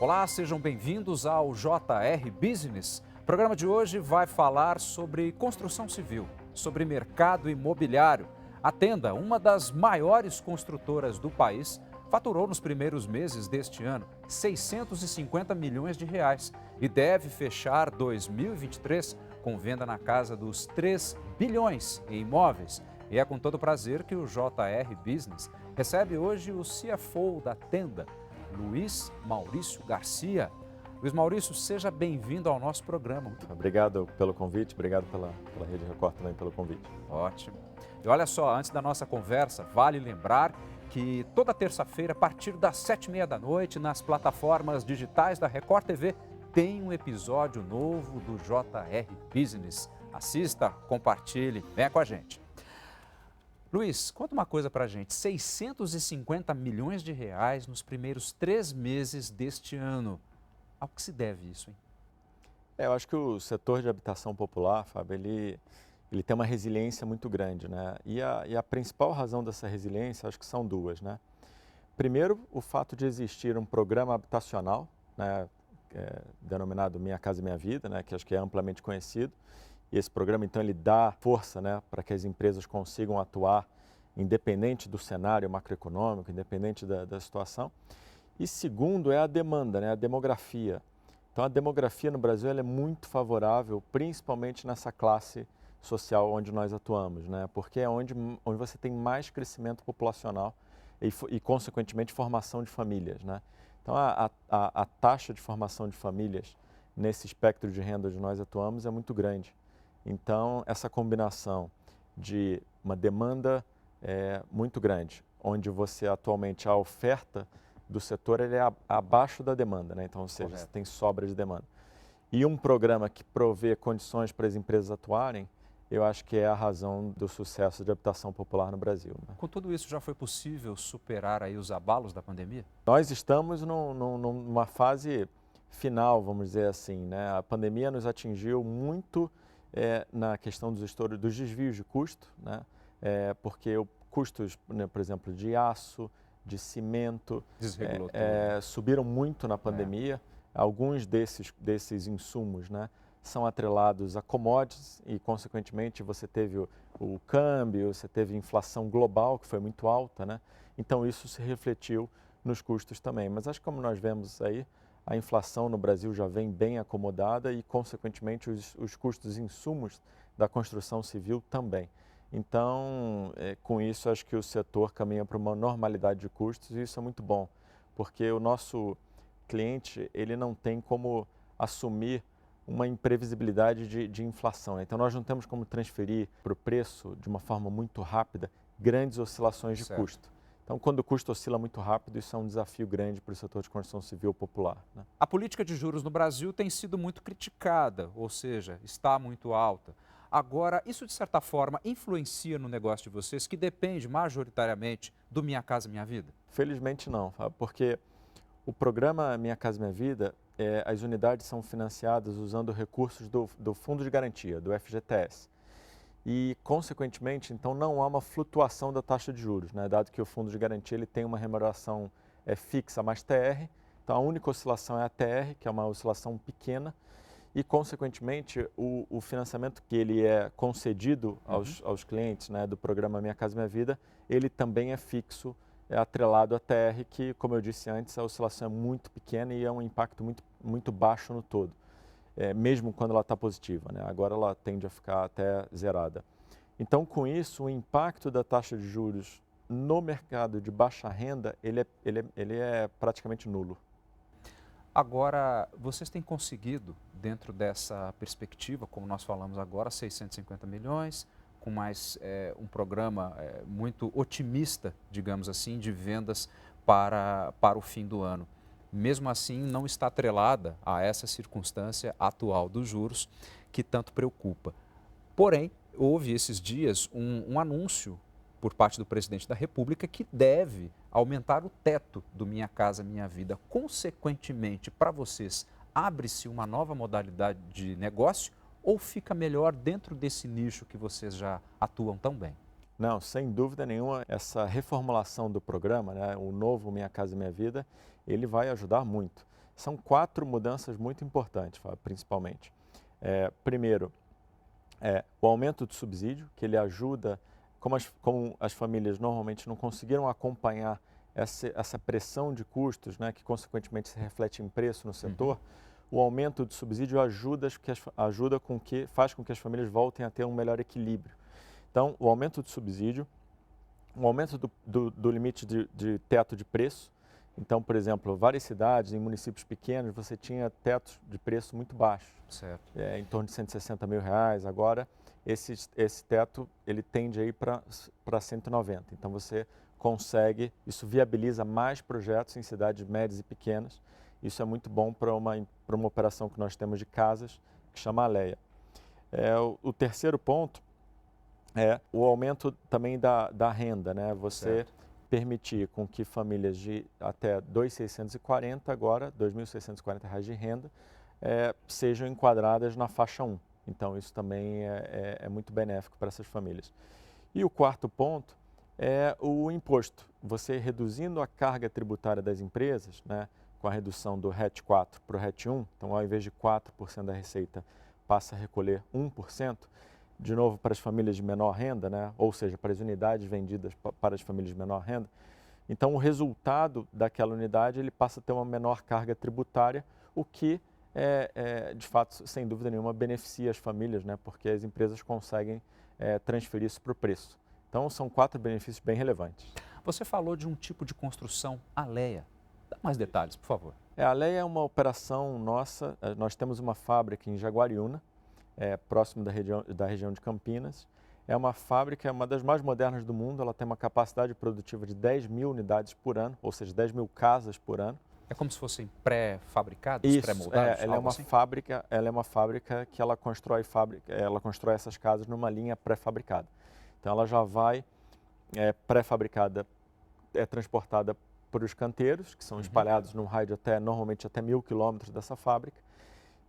Olá, sejam bem-vindos ao JR Business. O programa de hoje vai falar sobre construção civil, sobre mercado imobiliário. A Tenda, uma das maiores construtoras do país, faturou nos primeiros meses deste ano 650 milhões de reais e deve fechar 2023 com venda na casa dos 3 bilhões em imóveis. E é com todo prazer que o JR Business recebe hoje o CFO da Tenda, Luiz Maurício Garcia. Luiz Maurício, seja bem-vindo ao nosso programa. Obrigado pelo convite, obrigado pela Rede Record também pelo convite. Ótimo. E olha só, antes da nossa conversa, vale lembrar que toda terça-feira, a partir das 7h30 da noite, nas plataformas digitais da Record TV, tem um episódio novo do JR Business. Assista, compartilhe, venha com a gente. Luiz, conta uma coisa pra gente, 650 milhões de reais nos primeiros 3 meses deste ano. Ao que se deve isso, hein? Eu acho que o setor de habitação popular, Fábio, ele tem uma resiliência muito grande, né? E a principal razão dessa resiliência, acho que são duas, né? Primeiro, o fato de existir um programa habitacional, né, denominado Minha Casa Minha Vida, né, que acho que é amplamente conhecido. E esse programa, então, ele dá força, né, para que as empresas consigam atuar independente do cenário macroeconômico, independente da situação. E segundo é a demanda, né, a demografia. Então, a demografia no Brasil ela é muito favorável, principalmente nessa classe social onde nós atuamos, né, porque é onde você tem mais crescimento populacional e consequentemente, formação de famílias, né. Então, a taxa de formação de famílias nesse espectro de renda onde nós atuamos é muito grande. Então, essa combinação de uma demanda muito grande, onde você atualmente a oferta do setor ele é abaixo da demanda, né? Então, ou seja, Correto. você tem sobra de demanda. E um programa que provê condições para as empresas atuarem, eu acho que é a razão do sucesso de habitação popular no Brasil, né? Com tudo isso, já foi possível superar aí os abalos da pandemia? Nós estamos numa fase final, vamos dizer assim, né? A pandemia nos atingiu muito na questão dos desvios de custo, né? Porque custos, né, por exemplo, de aço, de cimento, Desregulou tudo. subiram muito na pandemia. Alguns desses insumos, né, são atrelados a commodities e, consequentemente, você teve o câmbio, você teve inflação global, que foi muito alta, né? Então, isso se refletiu nos custos também. Mas acho que, como nós vemos aí, a inflação no Brasil já vem bem acomodada e, consequentemente, os custos insumos da construção civil também. Então, com isso, acho que o setor caminha para uma normalidade de custos e isso é muito bom, porque o nosso cliente ele não tem como assumir uma imprevisibilidade de inflação, né? Então, nós não temos como transferir para o preço, de uma forma muito rápida, grandes oscilações de Certo. custo. Então, quando o custo oscila muito rápido, isso é um desafio grande para o setor de construção civil popular, né? A política de juros no Brasil tem sido muito criticada, ou seja, está muito alta. Agora, isso de certa forma influencia no negócio de vocês, que depende majoritariamente do Minha Casa Minha Vida? Felizmente não, Fábio, porque o programa Minha Casa Minha Vida, as unidades são financiadas usando recursos do Fundo de Garantia, do FGTS. E, consequentemente, então, não há uma flutuação da taxa de juros, né? Dado que o Fundo de Garantia ele tem uma remuneração fixa mais TR, então a única oscilação é a TR, que é uma oscilação pequena, e, consequentemente, o financiamento que ele é concedido aos clientes, né, do programa Minha Casa Minha Vida, ele também é fixo, é atrelado à TR, que, como eu disse antes, a oscilação é muito pequena e é um impacto muito baixo no todo, mesmo quando ela está positiva, né? Agora ela tende a ficar até zerada. Então, com isso, o impacto da taxa de juros no mercado de baixa renda, ele é praticamente nulo. Agora, vocês têm conseguido, dentro dessa perspectiva, como nós falamos agora, 650 milhões, com mais um programa muito otimista, digamos assim, de vendas para o fim do ano. Mesmo assim, não está atrelada a essa circunstância atual dos juros que tanto preocupa. Porém, houve esses dias um anúncio por parte do presidente da República que deve aumentar o teto do Minha Casa Minha Vida. Consequentemente, para vocês, abre-se uma nova modalidade de negócio ou fica melhor dentro desse nicho que vocês já atuam tão bem? Não, sem dúvida nenhuma, essa reformulação do programa, né, o novo Minha Casa Minha Vida, ele vai ajudar muito. São 4 mudanças muito importantes, Fábio, principalmente. Primeiro, o aumento do subsídio, que ele ajuda, como as famílias normalmente não conseguiram acompanhar essa pressão de custos, né, que consequentemente se reflete em preço no setor, o aumento do subsídio faz com que as famílias voltem a ter um melhor equilíbrio. Então, o aumento do subsídio, o aumento do limite de teto de preço. Então, por exemplo, várias cidades, em municípios pequenos, você tinha tetos de preço muito baixos, em torno de R$160 mil. Agora, esse teto ele tende a ir para 190. Então, você consegue, isso viabiliza mais projetos em cidades médias e pequenas. Isso é muito bom para uma operação que nós temos de casas, que chama Alea. O terceiro ponto é o aumento também da renda, né? Você permitir com que famílias de até R$ 2.640, agora R$ 2.640 de renda, sejam enquadradas na faixa 1. Então, isso também é muito benéfico para essas famílias. E o quarto ponto é o imposto. Você reduzindo a carga tributária das empresas, né, com a redução do RET 4 para o RET 1, então ao invés de 4% da receita, passa a recolher 1%, de novo para as famílias de menor renda, né, ou seja, para as unidades vendidas para as famílias de menor renda. Então, o resultado daquela unidade ele passa a ter uma menor carga tributária, o que, de fato, sem dúvida nenhuma, beneficia as famílias, né, porque as empresas conseguem transferir isso para o preço. Então, são 4 benefícios bem relevantes. Você falou de um tipo de construção Alea. Dá mais detalhes, por favor. A Alea é uma operação nossa. Nós temos uma fábrica em Jaguariúna, próximo da região de Campinas. É uma fábrica, uma das mais modernas do mundo. Ela tem uma capacidade produtiva de 10 mil unidades por ano, ou seja, 10 mil casas por ano. É como se fossem pré-fabricados, pré-moldados? Ela é uma fábrica que ela constrói essas casas numa linha pré-fabricada. Então, ela já vai pré-fabricada, transportada por os canteiros, que são espalhados num raio de normalmente até 1.000 quilômetros dessa fábrica,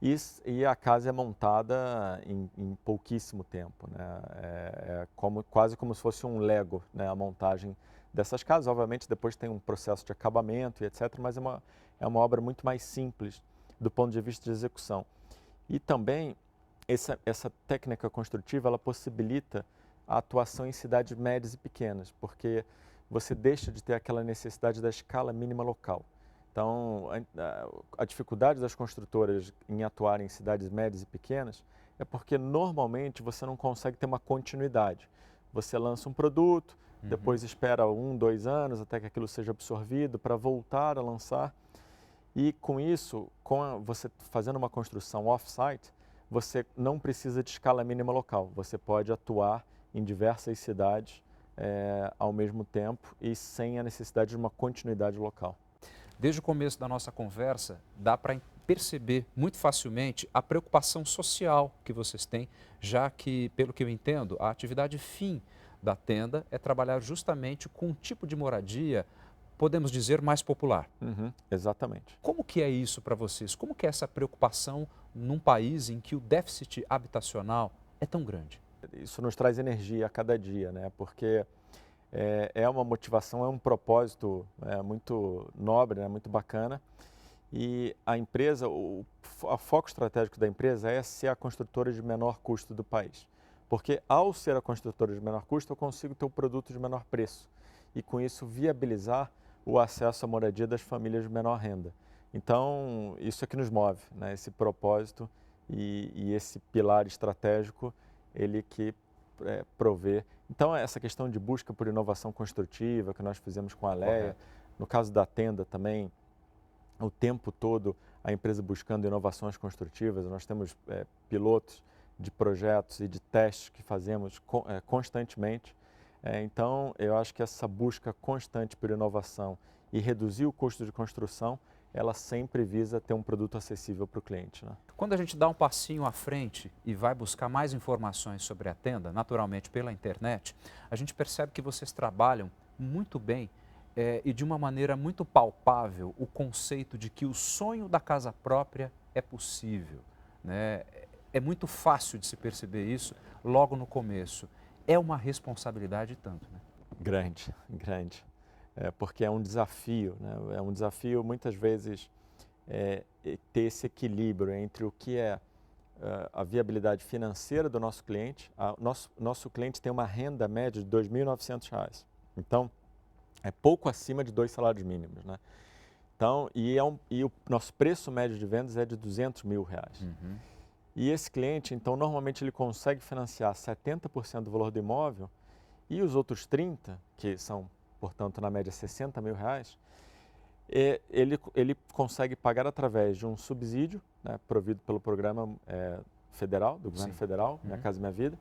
e a casa é montada em pouquíssimo tempo, né? Quase como se fosse um Lego, né, a montagem dessas casas. Obviamente, depois tem um processo de acabamento e etc., mas é uma obra muito mais simples do ponto de vista de execução. E também, essa técnica construtiva, ela possibilita a atuação em cidades médias e pequenas, porque você deixa de ter aquela necessidade da escala mínima local. Então, a dificuldade das construtoras em atuar em cidades médias e pequenas é porque normalmente você não consegue ter uma continuidade. Você lança um produto, depois espera 1, 2 anos até que aquilo seja absorvido para voltar a lançar. E com isso, você fazendo uma construção off-site, você não precisa de escala mínima local. Você pode atuar em diversas cidades ao mesmo tempo e sem a necessidade de uma continuidade local. Desde o começo da nossa conversa, dá para perceber muito facilmente a preocupação social que vocês têm, já que, pelo que eu entendo, a atividade fim da tenda é trabalhar justamente com um tipo de moradia, podemos dizer, mais popular. Exatamente. Como que é isso para vocês? Como que é essa preocupação num país em que o déficit habitacional é tão grande? Isso nos traz energia a cada dia, né? Porque é uma motivação, é um propósito muito nobre, né? Muito bacana. E a empresa, o foco estratégico da empresa é ser a construtora de menor custo do país. Porque ao ser a construtora de menor custo, eu consigo ter o produto de menor preço. E com isso viabilizar o acesso à moradia das famílias de menor renda. Então, isso é que nos move, né? Esse propósito e esse pilar estratégico, ele que provê. Então, essa questão de busca por inovação construtiva que nós fizemos com a Alea, no caso da tenda também, o tempo todo a empresa buscando inovações construtivas. Nós temos pilotos de projetos e de testes que fazemos constantemente. Então, eu acho que essa busca constante por inovação e reduzir o custo de construção, ela sempre visa ter um produto acessível para o cliente, né? Quando a gente dá um passinho à frente e vai buscar mais informações sobre a tenda, naturalmente pela internet, a gente percebe que vocês trabalham muito bem e de uma maneira muito palpável o conceito de que o sonho da casa própria é possível, né? É muito fácil de se perceber isso logo no começo. É uma responsabilidade tanto, né? Grande, grande. Porque é um desafio, né? É um desafio muitas vezes ter esse equilíbrio entre o que é a viabilidade financeira do nosso cliente. Nosso cliente tem uma renda média de R$ 2.900. Então, é pouco acima de 2 salários mínimos, né? Então, e o nosso preço médio de vendas é de R$ 200 mil. Uhum. E esse cliente, então, normalmente ele consegue financiar 70% do valor do imóvel e os outros 30%, que são, portanto, na média R$ 60 mil, ele consegue pagar através de um subsídio, né, provido pelo programa federal, do governo federal, Minha Casa Minha Vida.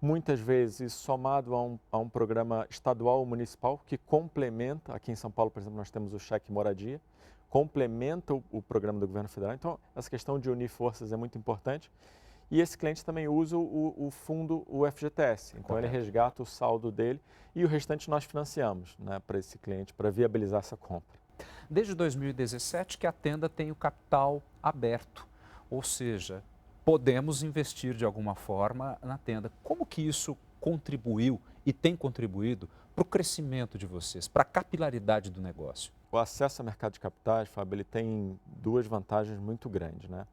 Muitas vezes somado a um programa estadual ou municipal que complementa, aqui em São Paulo, por exemplo, nós temos o Cheque Moradia, complementa o programa do governo federal. Então, essa questão de unir forças é muito importante. E esse cliente também usa o fundo, o FGTS. Então, Correto. ele resgata o saldo dele e o restante nós financiamos, né, para esse cliente, para viabilizar essa compra. Desde 2017 que a Tenda tem o capital aberto, ou seja, podemos investir de alguma forma na Tenda. Como que isso contribuiu e tem contribuído para o crescimento de vocês, para a capilaridade do negócio? O acesso ao mercado de capitais, Fábio, ele tem duas vantagens muito grandes, né?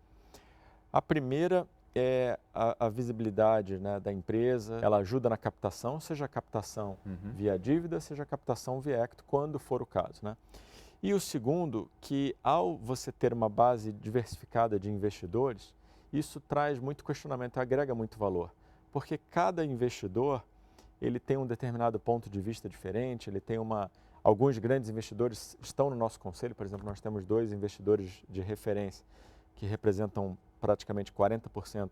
A primeira é a visibilidade, né, da empresa, ela ajuda na captação, seja a captação via dívida, seja a captação via equity, quando for o caso, né? E o segundo, que ao você ter uma base diversificada de investidores, isso traz muito questionamento, agrega muito valor, porque cada investidor, ele tem um determinado ponto de vista diferente, ele tem alguns grandes investidores estão no nosso conselho, por exemplo, nós temos 2 investidores de referência que representam praticamente 40%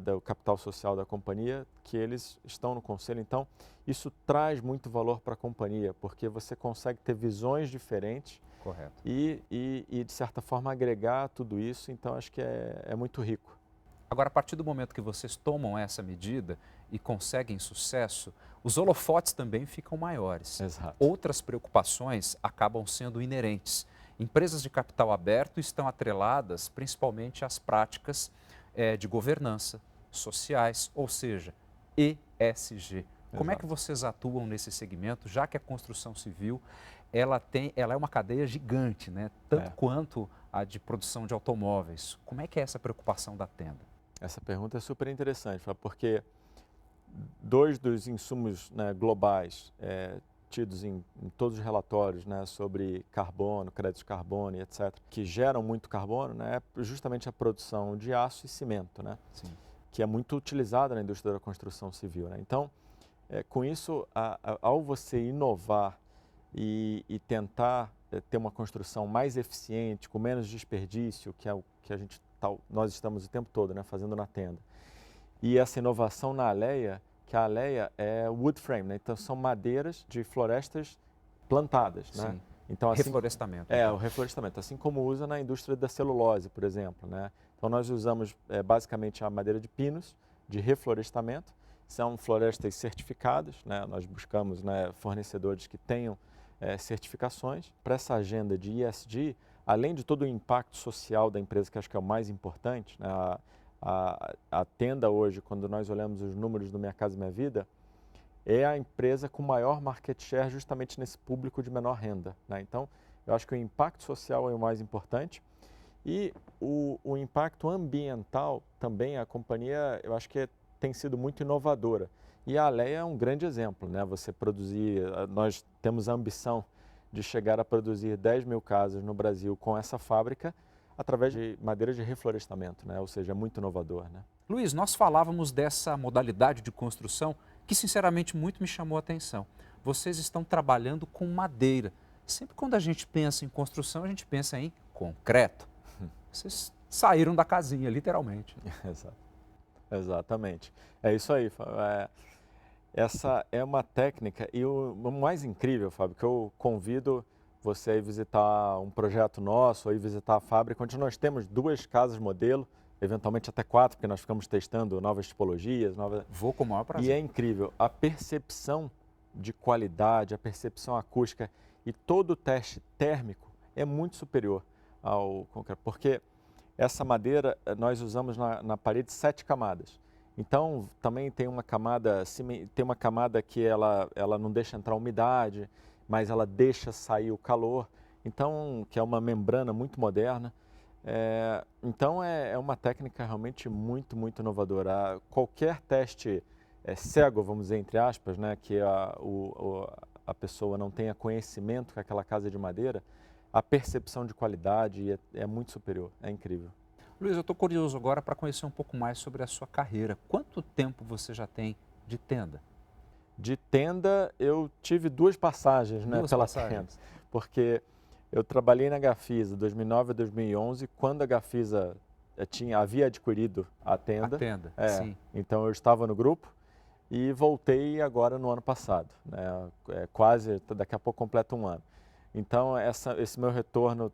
do capital social da companhia, que eles estão no conselho. Então, isso traz muito valor para a companhia, porque você consegue ter visões diferentes. Correto. E de certa forma, agregar tudo isso. Então, acho que é muito rico. Agora, a partir do momento que vocês tomam essa medida e conseguem sucesso, os holofotes também ficam maiores. Exato. Outras preocupações acabam sendo inerentes. Empresas de capital aberto estão atreladas principalmente às práticas de governança, sociais, ou seja, ESG. Como é que vocês atuam nesse segmento, já que a construção civil ela é uma cadeia gigante, né? Tanto quanto a de produção de automóveis. Como é que é essa preocupação da Tenda? Essa pergunta é super interessante, porque 2 dos insumos, né, globais tidos em todos os relatórios, né, sobre carbono, crédito de carbono e etc., que geram muito carbono, né, é justamente a produção de aço e cimento, né? Sim. Que é muito utilizada na indústria da construção civil, né? Então, com isso, ao você inovar e tentar ter uma construção mais eficiente, com menos desperdício, que é o que nós estamos o tempo todo, né, fazendo na Tenda, e essa inovação na Alea, que a Alea é wood frame, né? Então são madeiras de florestas plantadas, né? Sim. Então, assim, reflorestamento. o reflorestamento, assim como usa na indústria da celulose, por exemplo, né? Então nós usamos basicamente a madeira de pinos de reflorestamento, são florestas certificadas, né? Nós buscamos, né, fornecedores que tenham certificações para essa agenda de ESG, além de todo o impacto social da empresa, que acho que é o mais importante, né? A Tenda hoje, quando nós olhamos os números do Minha Casa Minha Vida, é a empresa com maior market share justamente nesse público de menor renda, né? Então, eu acho que o impacto social é o mais importante e o impacto ambiental também, a companhia, eu acho que tem sido muito inovadora. E a Alea é um grande exemplo, né? Você produzir, nós temos a ambição de chegar a produzir 10 mil casas no Brasil com essa fábrica, através de madeira de reflorestamento, né? Ou seja, muito inovador, né? Luiz, nós falávamos dessa modalidade de construção que, sinceramente, muito me chamou a atenção. Vocês estão trabalhando com madeira. Sempre quando a gente pensa em construção, a gente pensa em concreto. Vocês saíram da casinha, literalmente. Exatamente. É isso aí, Fábio. Essa é uma técnica e o mais incrível, Fábio, que eu convido você a ir visitar um projeto nosso, ou ir visitar a fábrica, onde nós temos 2 casas modelo, eventualmente até 4, porque nós ficamos testando novas tipologias. Vou com o maior prazer. E é incrível, a percepção de qualidade, a percepção acústica e todo o teste térmico é muito superior ao concreto, porque essa madeira nós usamos na parede 7 camadas. Então, também tem uma camada que ela não deixa entrar umidade, mas ela deixa sair o calor. então, que é uma membrana muito moderna. Então, é uma técnica realmente muito, muito inovadora. Qualquer teste cego, vamos dizer, entre aspas, né, que a pessoa não tenha conhecimento que aquela casa é de madeira, a percepção de qualidade é muito superior, é incrível. Luiz, eu estou curioso agora para conhecer um pouco mais sobre a sua carreira. Quanto tempo você já tem de tenda? De tenda, eu tive duas passagens, né, pela tenda, porque eu trabalhei na Gafisa 2009 a 2011, quando a Gafisa havia adquirido a tenda. A tenda, sim. Então eu estava no grupo e voltei agora no ano passado, né, quase, daqui a pouco completa um ano. Então esse meu retorno,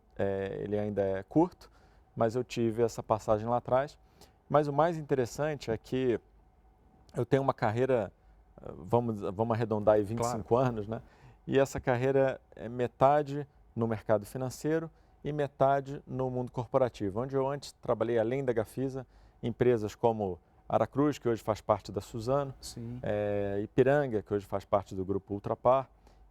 ele ainda é curto, mas eu tive essa passagem lá atrás. Mas o mais interessante é que eu tenho uma carreira, vamos arredondar aí 25 anos, né? E essa carreira é metade no mercado financeiro e metade no mundo corporativo, onde eu antes trabalhei, além da Gafisa, empresas como Aracruz, que hoje faz parte da Suzano, Ipiranga, que hoje faz parte do grupo Ultrapar,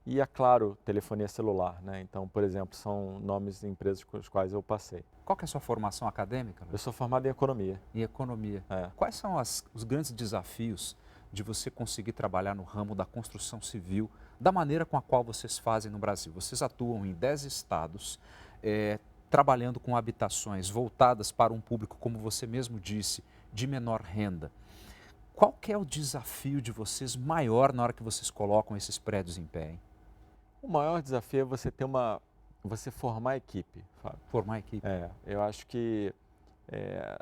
e a Claro Telefonia Celular, né? Então, por exemplo, são nomes de empresas com os quais eu passei. Qual que é a sua formação acadêmica, Luiz? Eu sou formado em economia. Em economia. Quais são os grandes desafios de você conseguir trabalhar no ramo da construção civil da maneira com a qual vocês fazem no Brasil? Vocês atuam em 10 estados, trabalhando com habitações voltadas para um público, como você mesmo disse, de menor renda. Qual que é o desafio de vocês maior na hora que vocês colocam esses prédios em pé, hein? O maior desafio é você formar a equipe, Fábio. Formar a equipe. Eu acho que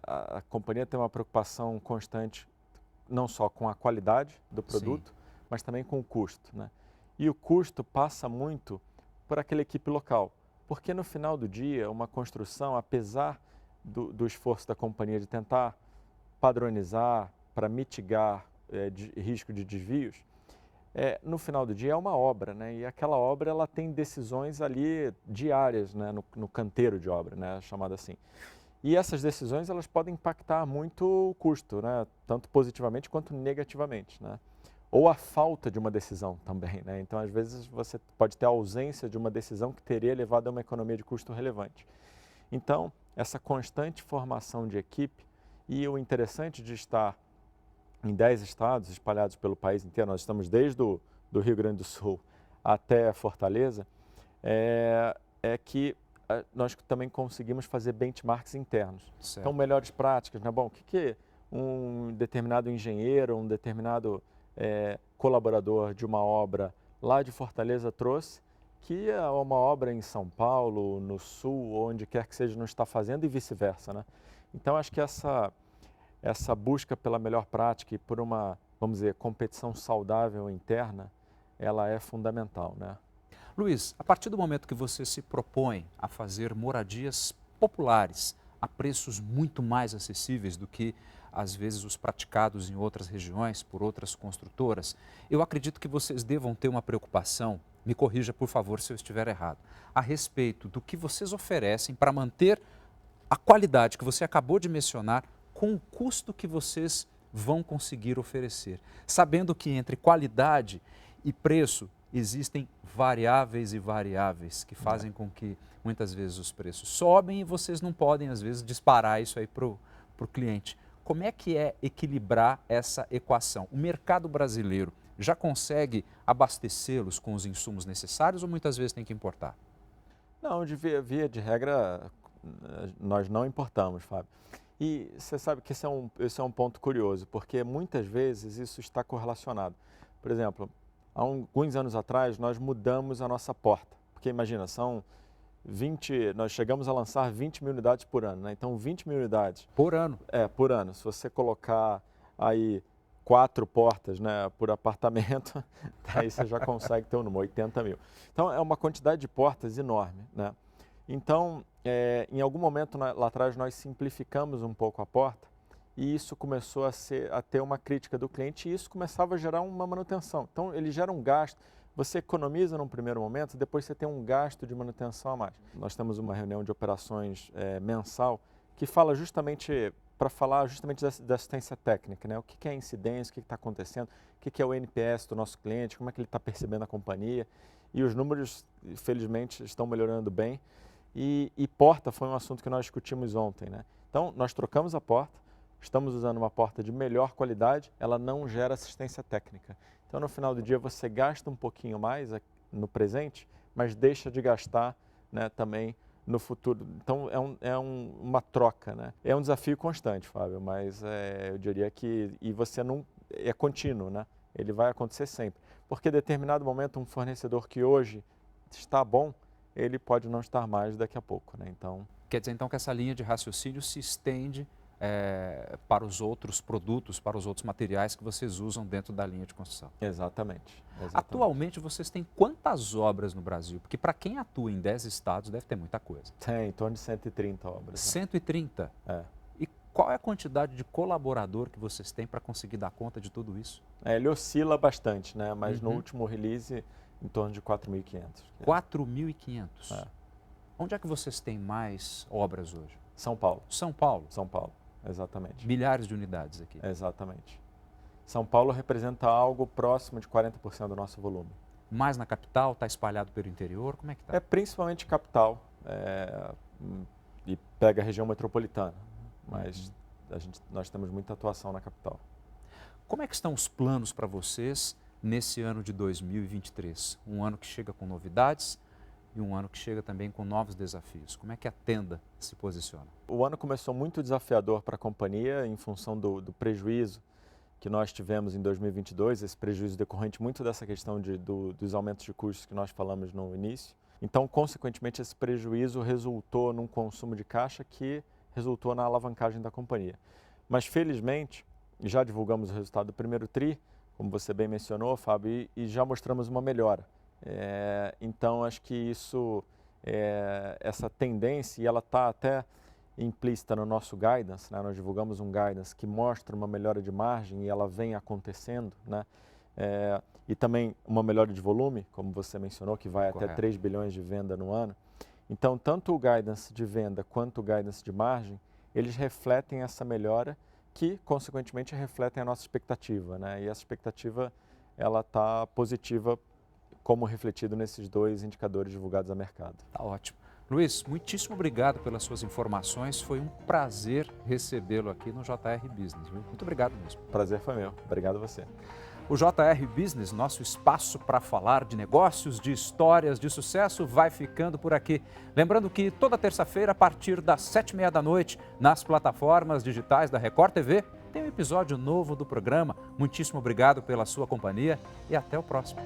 a companhia tem uma preocupação constante, não só com a qualidade do produto, mas também com o custo, né? E o custo passa muito por aquela equipe local, porque no final do dia, uma construção, apesar do esforço da companhia de tentar padronizar para mitigar risco de desvios, no final do dia é uma obra, né? E aquela obra ela tem decisões ali diárias, né? No canteiro de obra, né? Chamada assim. E essas decisões elas podem impactar muito o custo, né? Tanto positivamente quanto negativamente, né? Ou a falta de uma decisão também, né? Então, às vezes, você pode ter a ausência de uma decisão que teria levado a uma economia de custo relevante. Então, essa constante formação de equipe e o interessante de estar em 10 estados espalhados pelo país inteiro, nós estamos desde do Rio Grande do Sul até Fortaleza, é que nós também conseguimos fazer benchmarks internos. Certo. Então, melhores práticas, né? Bom, o que um determinado engenheiro, um determinado colaborador de uma obra lá de Fortaleza trouxe, que uma obra em São Paulo, no Sul, onde quer que seja, não está fazendo e vice-versa, né? Então, acho que essa busca pela melhor prática e por uma, vamos dizer, competição saudável interna, ela é fundamental, né? Luiz, a partir do momento que você se propõe a fazer moradias populares a preços muito mais acessíveis do que, às vezes, os praticados em outras regiões por outras construtoras, eu acredito que vocês devam ter uma preocupação, me corrija por favor se eu estiver errado, a respeito do que vocês oferecem para manter a qualidade que você acabou de mencionar com o custo que vocês vão conseguir oferecer, sabendo que entre qualidade e preço existem variáveis e variáveis que fazem com que muitas vezes os preços sobem e vocês não podem, às vezes, disparar isso aí para o cliente. Como é que é equilibrar essa equação? O mercado brasileiro já consegue abastecê-los com os insumos necessários ou muitas vezes tem que importar? Não, via de regra, nós não importamos, Fábio. E você sabe que esse é um ponto curioso, porque muitas vezes isso está correlacionado. Por exemplo, há alguns anos atrás, nós mudamos a nossa porta, porque imagina, nós chegamos a lançar 20 mil unidades por ano, né? Então 20 mil unidades. Por ano? Por ano. Se você colocar aí 4 portas, né, por apartamento, aí você já consegue ter um número, 80 mil. Então é uma quantidade de portas enorme, né? Então, em algum momento lá atrás nós simplificamos um pouco a porta e isso começou a ter uma crítica do cliente e isso começava a gerar uma manutenção. Então, ele gera um gasto, você economiza num primeiro momento, depois você tem um gasto de manutenção a mais. Nós temos uma reunião de operações mensal que fala justamente, para falar justamente da assistência técnica, né? O que é a incidência, o que está acontecendo, o que é o NPS do nosso cliente, como é que ele está percebendo a companhia. e os números, felizmente, estão melhorando bem. E porta foi um assunto que nós discutimos ontem, né? Então, nós trocamos a porta, estamos usando uma porta de melhor qualidade, ela não gera assistência técnica. Então, no final do dia, você gasta um pouquinho mais no presente, mas deixa de gastar, né, também no futuro. Então, uma troca, né? É um desafio constante, Fábio, mas eu diria que você não é contínuo, né? Ele vai acontecer sempre. Porque em determinado momento, um fornecedor que hoje está bom, ele pode não estar mais daqui a pouco, né? Então, quer dizer, então, que essa linha de raciocínio se estende para os outros produtos, para os outros materiais que vocês usam dentro da linha de construção. Exatamente. Atualmente, vocês têm quantas obras no Brasil? Porque para quem atua em 10 estados, deve ter muita coisa. Tem, em torno de 130 obras. Né? 130? É. E qual é a quantidade de colaborador que vocês têm para conseguir dar conta de tudo isso? Ele oscila bastante, né? Mas no último release, em torno de 4.500. 4.500? É. Onde é que vocês têm mais obras hoje? São Paulo. São Paulo? São Paulo, exatamente. Milhares de unidades aqui. Exatamente. São Paulo representa algo próximo de 40% do nosso volume. Mais na capital? Está espalhado pelo interior? Como é que está? É principalmente capital e pega a região metropolitana, mas nós temos muita atuação na capital. Como é que estão os planos para vocês nesse ano de 2023? Um ano que chega com novidades e um ano que chega também com novos desafios. Como é que a Tenda se posiciona? O ano começou muito desafiador para a companhia em função do prejuízo que nós tivemos em 2022, esse prejuízo decorrente muito dessa questão dos aumentos de custos que nós falamos no início. Então, consequentemente, esse prejuízo resultou num consumo de caixa que resultou na alavancagem da companhia. Mas, felizmente, já divulgamos o resultado do primeiro TRI, como você bem mencionou, Fábio, e já mostramos uma melhora. Então, acho que essa tendência, e ela está até implícita no nosso guidance, né? Nós divulgamos um guidance que mostra uma melhora de margem e ela vem acontecendo, né? E também uma melhora de volume, como você mencionou, que vai até 3 bilhões de venda no ano. Então, tanto o guidance de venda quanto o guidance de margem, eles refletem essa melhora que, consequentemente, refletem a nossa expectativa, né? E essa expectativa, ela está positiva, como refletido nesses dois indicadores divulgados ao mercado. Tá ótimo. Luiz, muitíssimo obrigado pelas suas informações. Foi um prazer recebê-lo aqui no JR Business. Viu? Muito obrigado mesmo. Prazer foi meu. Obrigado a você. O JR Business, nosso espaço para falar de negócios, de histórias de sucesso, vai ficando por aqui. Lembrando que toda terça-feira, a partir das 7h30 da noite, nas plataformas digitais da Record TV, tem um episódio novo do programa. Muitíssimo obrigado pela sua companhia e até o próximo.